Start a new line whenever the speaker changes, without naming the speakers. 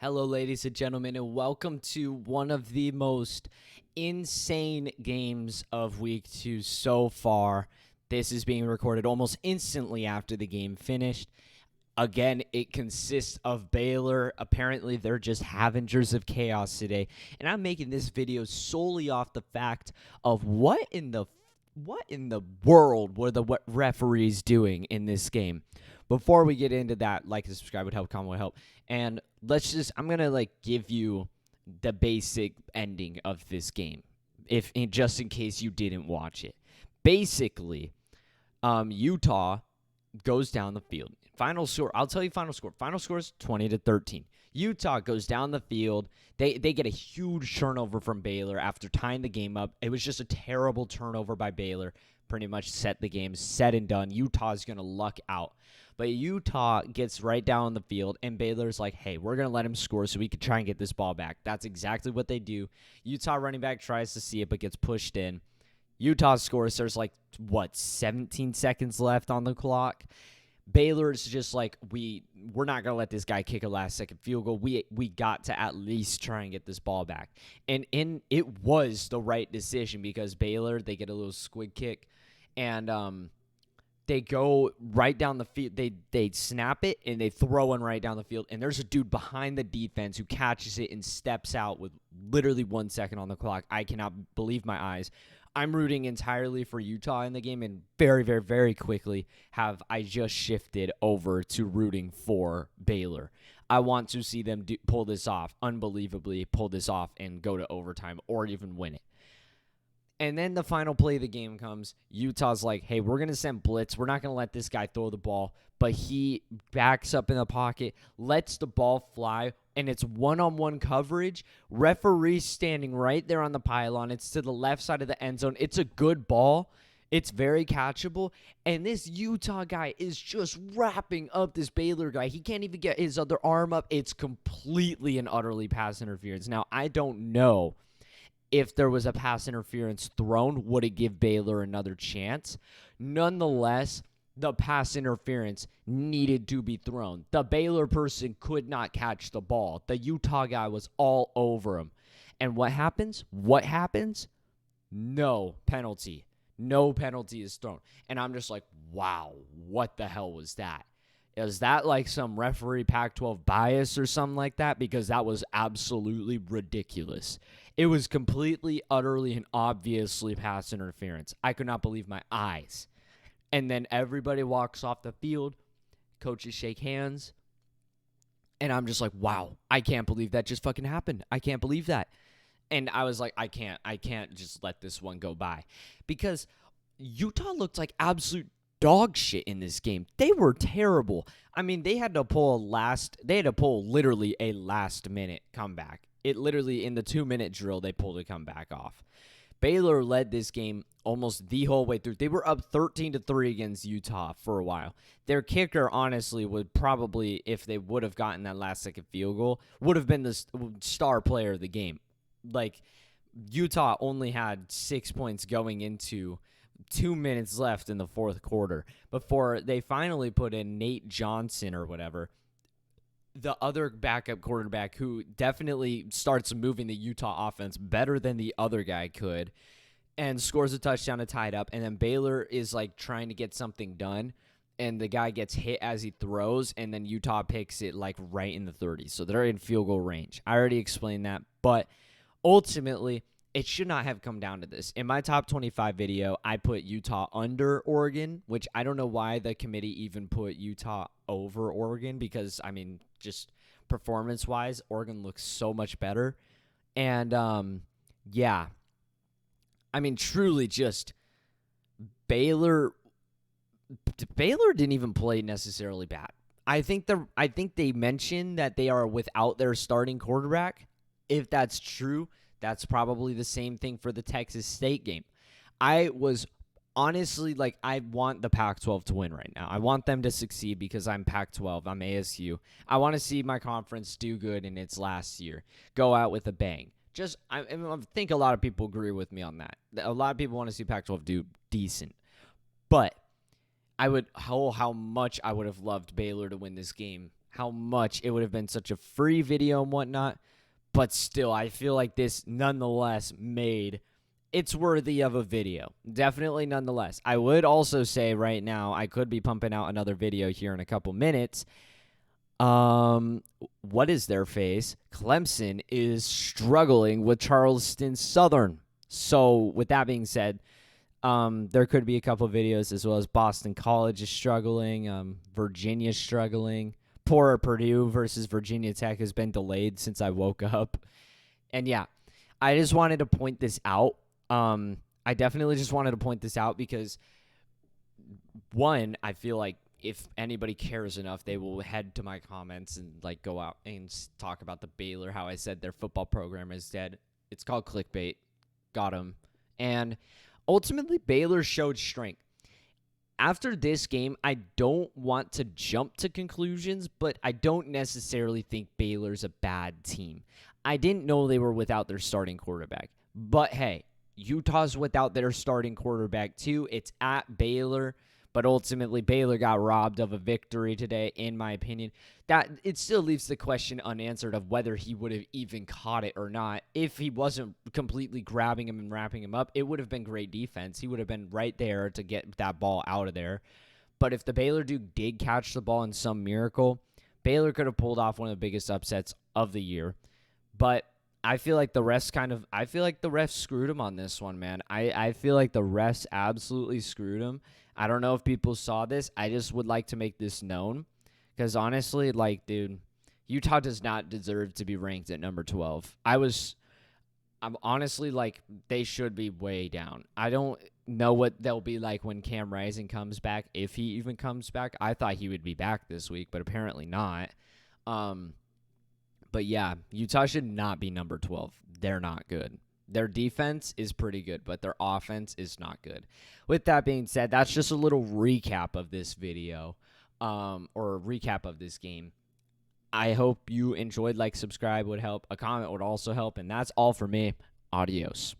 Hello, ladies and gentlemen, and welcome to one of the most insane games of week 2 so far. This is being recorded almost instantly after the game finished. Again, it consists of Baylor. Apparently, they're just havengers of chaos today. And I'm making this video solely off the fact of what in the world were the referees doing in this game. Before we get into that, like and subscribe would help, comment would help. And I'm going to give you the basic ending of this game, just in case you didn't watch it. Basically, Utah goes down the field. Final score, I'll tell you final score. Final score is 20-13. Utah goes down the field. They get a huge turnover from Baylor after tying the game up. It was just a terrible turnover by Baylor. Pretty much set the game, said and done. Utah's going to luck out. But Utah gets right down the field, and Baylor's like, hey, we're going to let him score so we can try and get this ball back. That's exactly what they do. Utah running back tries to see it but gets pushed in. Utah scores. There's 17 seconds left on the clock. Baylor's just like, we're not going to let this guy kick a last-second field goal. We got to at least try and get this ball back. And it was the right decision because Baylor, they get a little squid kick, and they go right down the field. They snap it, and they throw one right down the field. And there's a dude behind the defense who catches it and steps out with literally 1 second on the clock. I cannot believe my eyes. I'm rooting entirely for Utah in the game, and very, very, very quickly have I just shifted over to rooting for Baylor. I want to see them pull this off, unbelievably pull this off and go to overtime or even win it. And then the final play of the game comes. Utah's like, hey, we're going to send blitz. We're not going to let this guy throw the ball. But he backs up in the pocket, lets the ball fly, and it's one-on-one coverage. Referee standing right there on the pylon. It's to the left side of the end zone. It's a good ball. It's very catchable. And this Utah guy is just wrapping up this Baylor guy. He can't even get his other arm up. It's completely and utterly pass interference. Now, I don't know if there was a pass interference thrown, would it give Baylor another chance? Nonetheless, the pass interference needed to be thrown. The Baylor person could not catch the ball. The Utah guy was all over him. And what happens? No penalty. No penalty is thrown. And I'm just like, wow, what the hell was that? Is that like some referee Pac-12 bias or something like that? Because that was absolutely ridiculous. It was completely, utterly, and obviously pass interference. I could not believe my eyes. And then everybody walks off the field. Coaches shake hands. And I'm just like, wow, I can't believe that just fucking happened. I can't believe that. And I was like, I can't just let this one go by. Because Utah looked like absolute dog shit in this game. They were terrible. I mean, they had to pull literally a last minute comeback. It literally, in the 2-minute drill, they pulled a comeback off. Baylor led this game almost the whole way through. They were up 13-3 against Utah for a while. Their kicker, honestly, would probably, if they would have gotten that last-second field goal, would have been the star player of the game. Utah only had 6 points going into 2 minutes left in the fourth quarter before they finally put in Nate Johnson or whatever, the other backup quarterback who definitely starts moving the Utah offense better than the other guy could, and scores a touchdown to tie it up. And then Baylor is trying to get something done, and the guy gets hit as he throws, and then Utah picks it right in the 30s. So they're in field goal range. I already explained that, but ultimately, it should not have come down to this. In my top 25 video, I put Utah under Oregon, which I don't know why the committee even put Utah over Oregon because, I mean, just performance-wise, Oregon looks so much better. And, yeah. I mean, truly just Baylor didn't even play necessarily bad. I think they mentioned that they are without their starting quarterback. If that's true, that's probably the same thing for the Texas State game. I was honestly I want the Pac-12 to win right now. I want them to succeed because I'm Pac-12. I'm ASU. I want to see my conference do good in its last year. Go out with a bang. I think a lot of people agree with me on that. A lot of people want to see Pac-12 do decent. But how much I would have loved Baylor to win this game how much it would have been such a free video and whatnot. But still, I feel like this nonetheless it's worthy of a video. Definitely nonetheless. I would also say right now, I could be pumping out another video here in a couple minutes. What is their face? Clemson is struggling with Charleston Southern. So with that being said, there could be a couple videos, as well as Boston College is struggling. Virginia's struggling. Poor Purdue versus Virginia Tech has been delayed since I woke up. And yeah, I just wanted to point this out. I definitely just wanted to point this out because, one, I feel like if anybody cares enough, they will head to my comments and like go out and talk about the Baylor, how I said their football program is dead. It's called clickbait. Got him. And ultimately, Baylor showed strength. After this game, I don't want to jump to conclusions, but I don't necessarily think Baylor's a bad team. I didn't know they were without their starting quarterback. But hey, Utah's without their starting quarterback too. It's at Baylor, but ultimately Baylor got robbed of a victory today, in my opinion. That it still leaves the question unanswered of whether he would have even caught it or not. If he wasn't completely grabbing him and wrapping him up, it would have been great defense. He would have been right there to get that ball out of there. But if the Baylor dude did catch the ball in some miracle, Baylor could have pulled off one of the biggest upsets of the year. But I feel like the refs screwed him on this one, man. I feel like the refs absolutely screwed him. I don't know if people saw this. I just would like to make this known. Because honestly, like, dude, Utah does not deserve to be ranked at number 12. I'm honestly like, they should be way down. I don't know what they'll be like when Cam Rising comes back, if he even comes back. I thought he would be back this week, but apparently not. But yeah, Utah should not be number 12. They're not good. Their defense is pretty good, but their offense is not good. With that being said, that's just a little recap of this video, or a recap of this game. I hope you enjoyed. Like, subscribe would help. A comment would also help. And that's all for me. Adios.